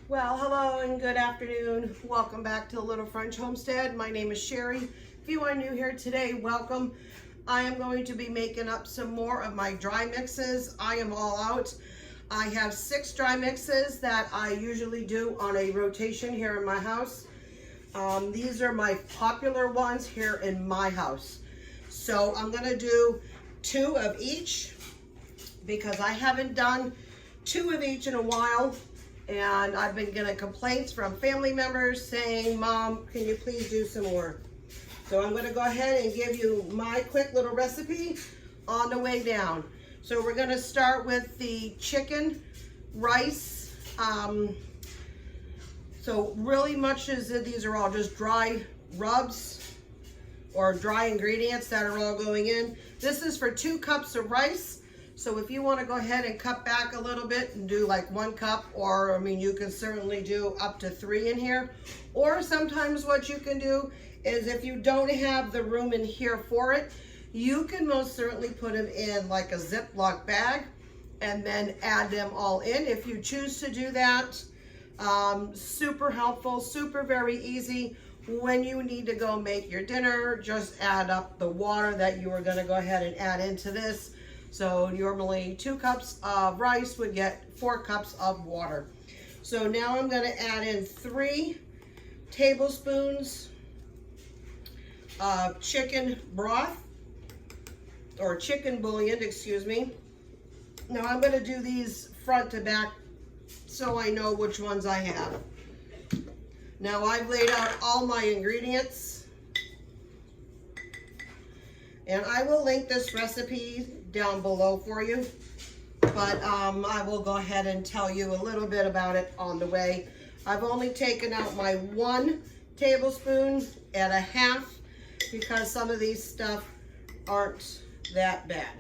Well, hello and good afternoon. Welcome back to the Little French Homestead. My name is Sherry. If you are new here today, welcome. I am going to be making up some more of my dry mixes. I am all out. I have 6 dry mixes that I usually do on a rotation here in my house. These are my popular ones here in my house. So I'm gonna do 2 of each because I haven't done 2 of each in a while. And I've been getting complaints from family members saying, Mom, can you please do some more? So I'm gonna go ahead and give you my quick little recipe on the way down. So we're gonna start with the chicken rice. So really much as these are all just dry rubs or dry ingredients that are all going in. This is for 2 cups of rice. So if you want to go ahead and cut back a little bit and do like 1 cup, or I mean, you can certainly do up to 3 in here. Or sometimes what you can do is if you don't have the room in here for it, you can most certainly put them in like a Ziploc bag and then add them all in if you choose to do that. Super helpful, super very easy. When you need to go make your dinner, just add up the water that you are going to go ahead and add into this. So normally 2 cups of rice would get 4 cups of water. So now I'm going to add in 3 tablespoons of chicken broth, or chicken bouillon, excuse me. Now I'm going to do these front to back so I know which ones I have. Now I've laid out all my ingredients, and I will link this recipe down below for you, but I will go ahead and tell you a little bit about it on the way. I've only taken out my 1 tablespoon and a half because some of these stuff aren't that bad.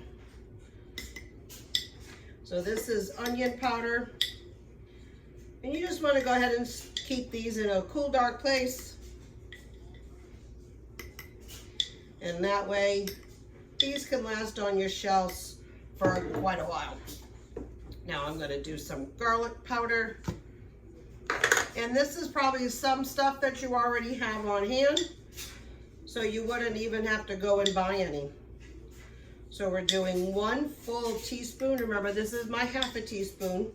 So this is onion powder, and you just want to go ahead and keep these in a cool, dark place, and that way these can last on your shelves for quite a while. Now I'm going to do some garlic powder. And this is probably some stuff that you already have on hand, so you wouldn't even have to go and buy any. So we're doing 1 full teaspoon. Remember, this is my half a teaspoon.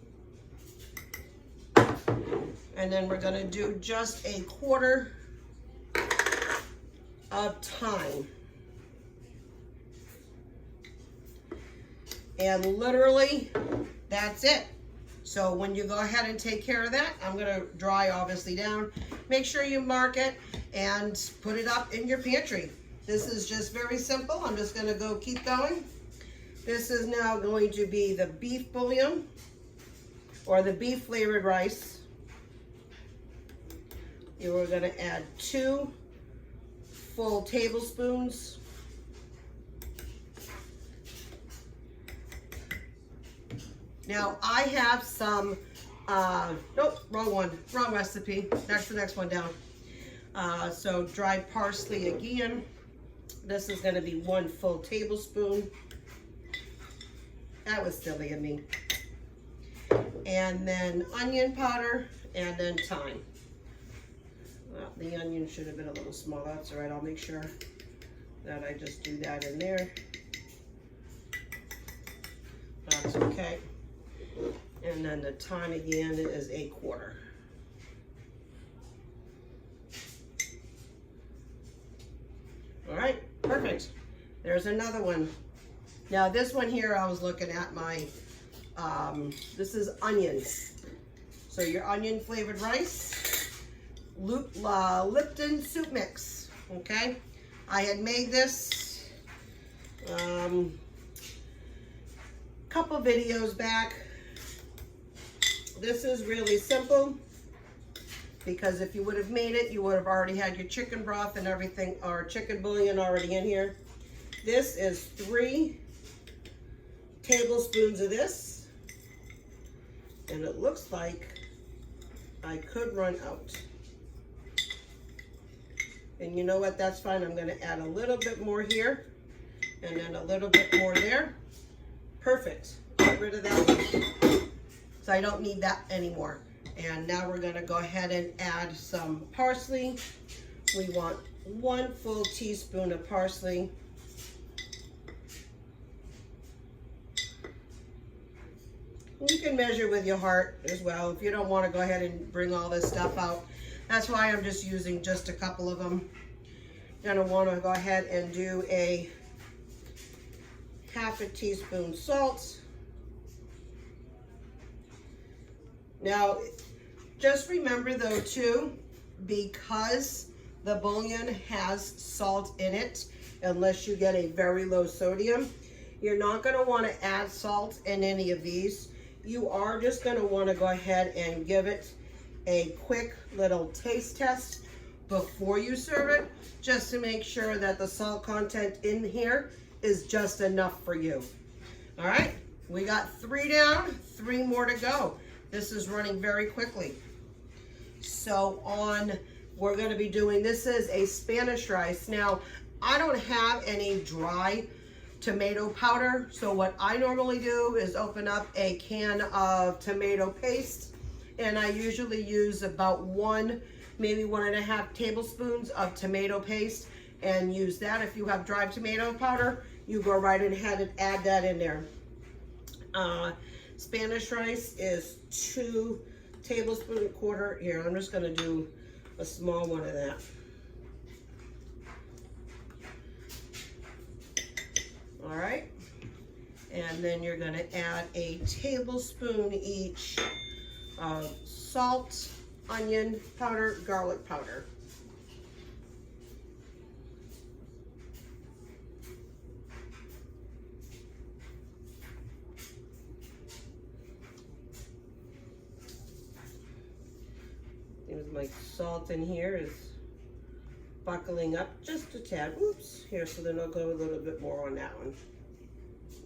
And then we're going to do just a 1/4 of thyme. And literally, that's it. So when you go ahead and take care of that, I'm gonna dry obviously down. Make sure you mark it and put it up in your pantry. This is just very simple. I'm just gonna go keep going. This is now going to be the beef bouillon, or the beef flavored rice. You are gonna add 2 full tablespoons. Now I have some, nope, wrong recipe. That's the next one down. So dried parsley again. This is gonna be 1 full tablespoon. That was silly of me. And then onion powder, and then thyme. Well, the onion should have been a little smaller. That's all right, I'll make sure that I just do that in there. That's okay. And then the thyme again is a 1/4. All right, perfect. There's another one. Now this one here, I was looking at my, this is onions. So your onion flavored rice, Lipton soup mix, okay? I had made this couple videos back. This is really simple because if you would have made it, you would have already had your chicken broth and everything, or chicken bouillon already in here. This is 3 tablespoons of this, and it looks like I could run out. And you know what, that's fine. I'm gonna add a little bit more here and then a little bit more there. Perfect. Get rid of that. So I don't need that anymore. And now we're gonna go ahead and add some parsley. We want 1 full teaspoon of parsley. You can measure with your heart as well if you don't want to go ahead and bring all this stuff out. That's why I'm just using just a couple of them. You're gonna want to go ahead and do a 1/2 teaspoon salt. Now, just remember though too, because the bouillon has salt in it, unless you get a very low sodium, you're not gonna want to add salt in any of these. You are just gonna want to go ahead and give it a quick little taste test before you serve it, just to make sure that the salt content in here is just enough for you. All right, we got 3 down, 3 more to go. This is running very quickly. So we're gonna be doing, this is a Spanish rice. Now, I don't have any dry tomato powder, so what I normally do is open up a can of tomato paste, and I usually use about 1, maybe 1.5 tablespoons of tomato paste, and use that. If you have dry tomato powder, you go right ahead and add that in there. Spanish rice is 2 tablespoons, 1/4. Here, I'm just gonna do a small one of that. All right, and then you're gonna add a tablespoon each of salt, onion powder, garlic powder. My salt in here is buckling up just a tad. Oops, here, so then I'll go a little bit more on that one.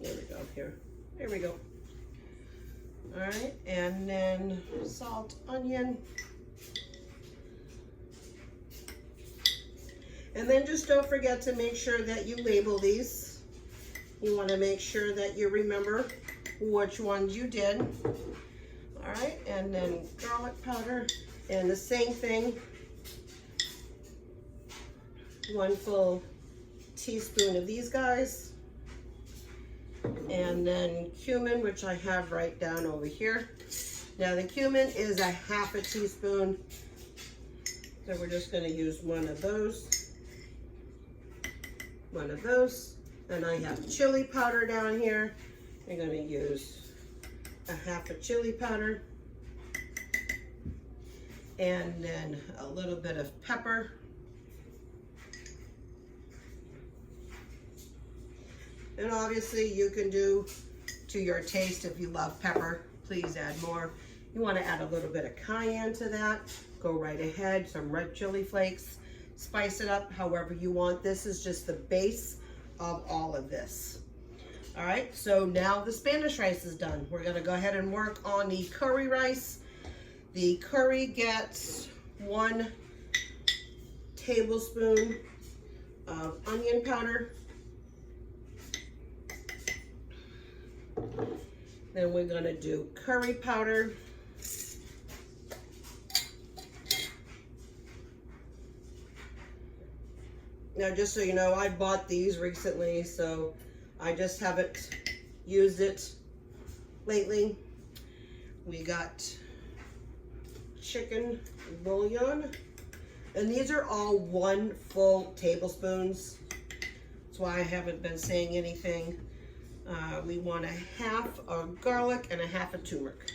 There we go, here. There we go. All right, and then salt, onion. And then just don't forget to make sure that you label these. You want to make sure that you remember which ones you did. All right, and then garlic powder. And the same thing, 1 full teaspoon of these guys. And then cumin, which I have right down over here. Now the cumin is a 1/2 teaspoon. So we're just gonna use 1 of those. 1 of those. And I have chili powder down here. I'm gonna use a 1/2 chili powder. And then a little bit of pepper. And obviously you can do to your taste. If you love pepper, please add more. You want to add a little bit of cayenne to that, go right ahead. Some red chili flakes, spice it up however you want. This is just the base of all of this. All right, so now the Spanish rice is done. We're gonna go ahead and work on the curry rice. The curry gets 1 tablespoon of onion powder. Then we're gonna do curry powder. Now, just so you know, I bought these recently, so I just haven't used it lately. We got chicken bouillon, and these are all 1 full tablespoons. That's why I haven't been saying anything. We want a 1/2 of garlic and a 1/2 of turmeric.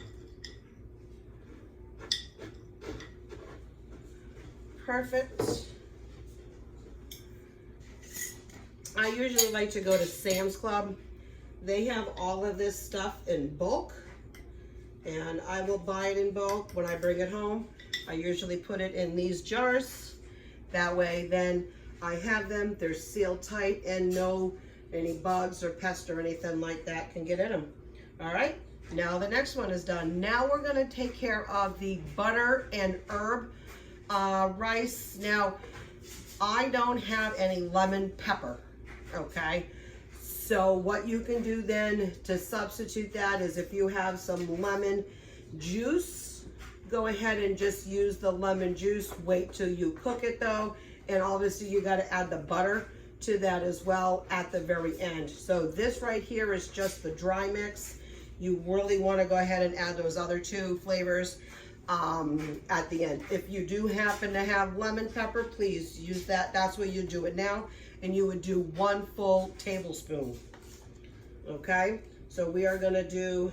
Perfect. I usually like to go to Sam's Club. They have all of this stuff in bulk, and I will buy it in bulk when I bring it home. I usually put it in these jars. That way then I have them, they're sealed tight, and no any bugs or pests or anything like that can get in them. All right, now the next one is done. Now we're gonna take care of the butter and herb rice. Now, I don't have any lemon pepper, okay? So what you can do then to substitute that is if you have some lemon juice, go ahead and just use the lemon juice. Wait till you cook it though. And obviously you got to add the butter to that as well at the very end. So this right here is just the dry mix. You really want to go ahead and add those other two flavors at the end. If you do happen to have lemon pepper, please use that. That's where you do it now. And you would do 1 full tablespoon. Okay, so we are going to do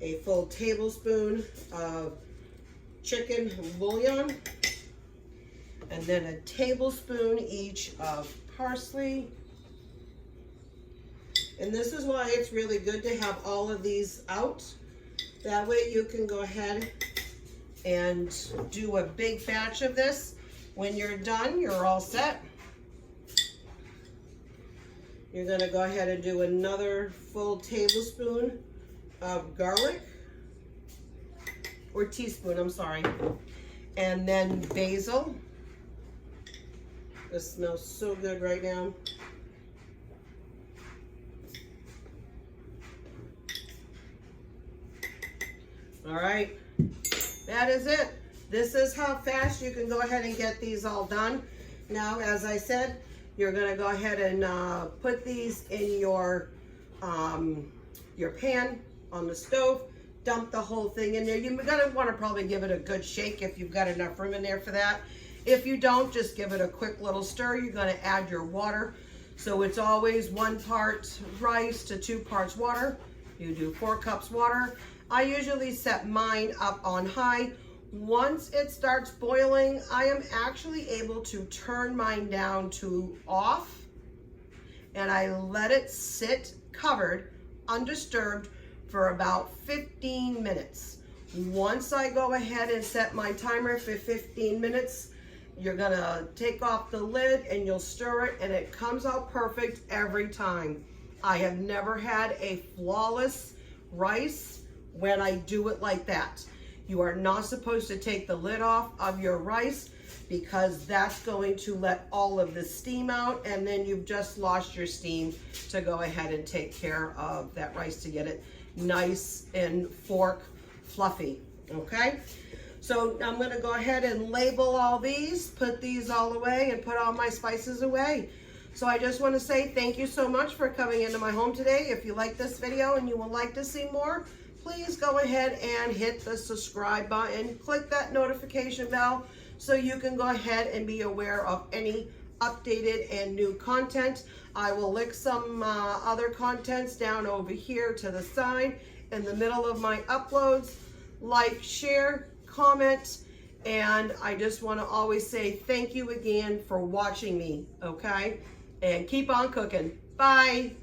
a full tablespoon of chicken bouillon, and then a tablespoon each of parsley. And this is why it's really good to have all of these out. That way you can go ahead and do a big batch of this. When you're done, you're all set. You're gonna go ahead and do another full tablespoon of garlic, or teaspoon, I'm sorry. And then basil. This smells so good right now. All right, that is it. This is how fast you can go ahead and get these all done. Now, as I said, you're gonna go ahead and put these in your pan on the stove. Dump the whole thing in there. You're gonna wanna probably give it a good shake if you've got enough room in there for that. If you don't, just give it a quick little stir. You're gonna add your water. So it's always 1 part rice to 2 parts water. You do 4 cups water. I usually set mine up on high. Once it starts boiling, I am actually able to turn mine down to off, and I let it sit covered, undisturbed, for about 15 minutes. Once I go ahead and set my timer for 15 minutes, you're gonna take off the lid and you'll stir it, and it comes out perfect every time. I have never had a flawless rice when I do it like that. You are not supposed to take the lid off of your rice, because that's going to let all of the steam out, and then you've just lost your steam to go ahead and take care of that rice to get it nice and fork fluffy. Okay, so I'm going to go ahead and label all these, put these all away, and put all my spices away. So I just want to say thank you so much for coming into my home today. If you like this video and you would like to see more, please go ahead and hit the subscribe button. Click that notification bell so you can go ahead and be aware of any updated and new content. I will link some other contents down over here to the side in the middle of my uploads. Like, share, comment, and I just want to always say thank you again for watching me, okay? And keep on cooking. Bye.